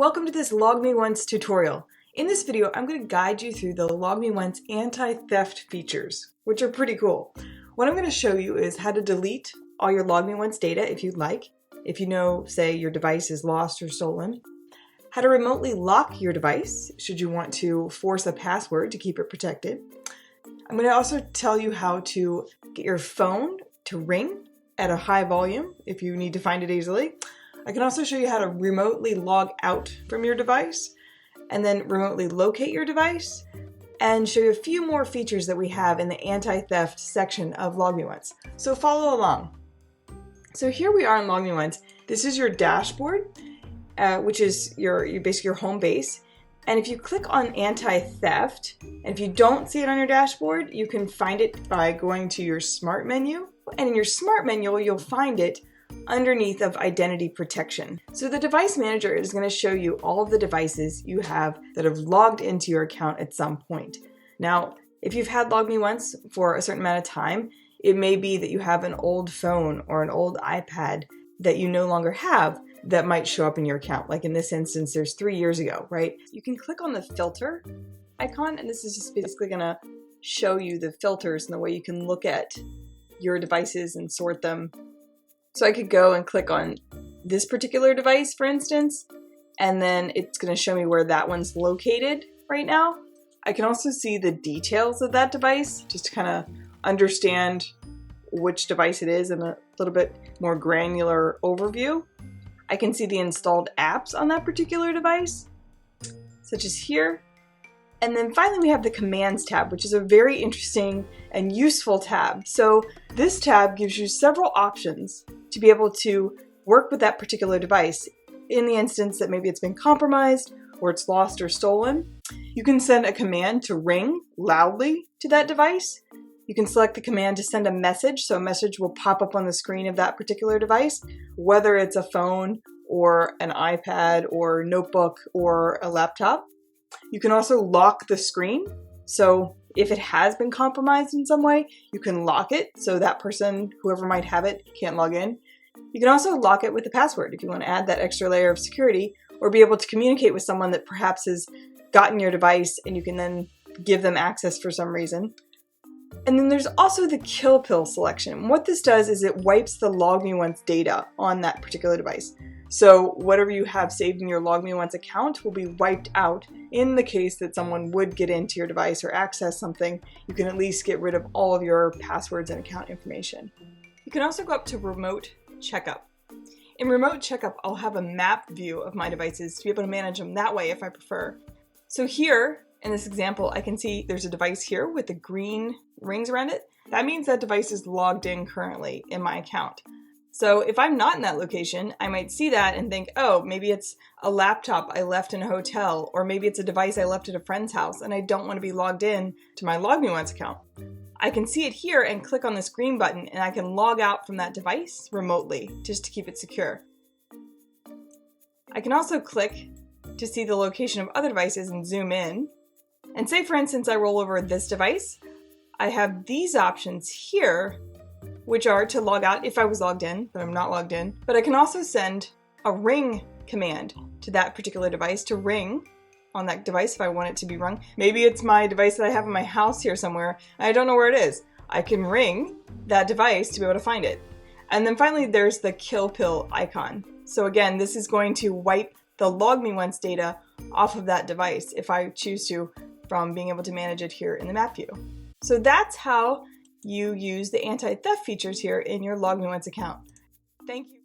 Welcome to this LogMeOnce tutorial. In this video, I'm going to guide you through the LogMeOnce anti-theft features, which are pretty cool. What I'm going to show you is how to delete all your LogMeOnce data if you'd like, if you know, say, your device is lost or stolen, how to remotely lock your device should you want to force a password to keep it protected. I'm going to also tell you how to get your phone to ring at a high volume if you need to find it easily. I can also show you how to remotely log out from your device and then remotely locate your device and show you a few more features that we have in the anti-theft section of LogMeOnce. So follow along. So here we are in LogMeOnce. This is your dashboard, which is basically your home base. And if you click on anti-theft, and if you don't see it on your dashboard, you can find it by going to your smart menu. And in your smart menu, you'll find it underneath of identity protection. So the device manager is going to show you all of the devices you have that have logged into your account at some point. Now, if you've had LogMeOnce for a certain amount of time, it may be that you have an old phone or an old iPad that you no longer have that might show up in your account. Like in this instance, there's 3 years ago, right? You can click on the filter icon, and this is just basically going to show you the filters and the way you can look at your devices and sort them. So I could go and click on this particular device, for instance, and then it's going to show me where that one's located right now. I can also see the details of that device, just to kind of understand which device it is in a little bit more granular overview. I can see the installed apps on that particular device, such as here. And then finally we have the Commands tab, which is a very interesting and useful tab. So this tab gives you several options to be able to work with that particular device in the instance that maybe it's been compromised or it's lost or stolen. You can send a command to ring loudly to that device. You can select the command to send a message, so a message will pop up on the screen of that particular device, whether it's a phone or an iPad or notebook or a laptop. You can also lock the screen, so if it has been compromised in some way, you can lock it so that person, whoever might have it, can't log in. You can also lock it with a password if you want to add that extra layer of security or be able to communicate with someone that perhaps has gotten your device and you can then give them access for some reason. And then there's also the kill pill selection. What this does is it wipes the LogMeOnce data on that particular device. So whatever you have saved in your LogMeOnce account will be wiped out in the case that someone would get into your device or access something. You can at least get rid of all of your passwords and account information. You can also go up to Remote Checkup. In Remote Checkup, I'll have a map view of my devices to be able to manage them that way if I prefer. So here, in this example, I can see there's a device here with the green rings around it. That means that device is logged in currently in my account. So if I'm not in that location, I might see that and think, oh, maybe it's a laptop I left in a hotel, or maybe it's a device I left at a friend's house and I don't want to be logged in to my LogMeOnce account. I can see it here and click on this green button and I can log out from that device remotely just to keep it secure. I can also click to see the location of other devices and zoom in. And say, for instance, I roll over this device, I have these options here, which are to log out if I was logged in, but I'm not logged in. But I can also send a ring command to that particular device to ring on that device if I want it to be rung. Maybe it's my device that I have in my house here somewhere, and I don't know where it is. I can ring that device to be able to find it. And then finally, there's the kill pill icon. So again, this is going to wipe the LogMeOnce data off of that device if I choose to, from being able to manage it here in the map view. So that's how you use the anti-theft features here in your LogMeOnce account. Thank you.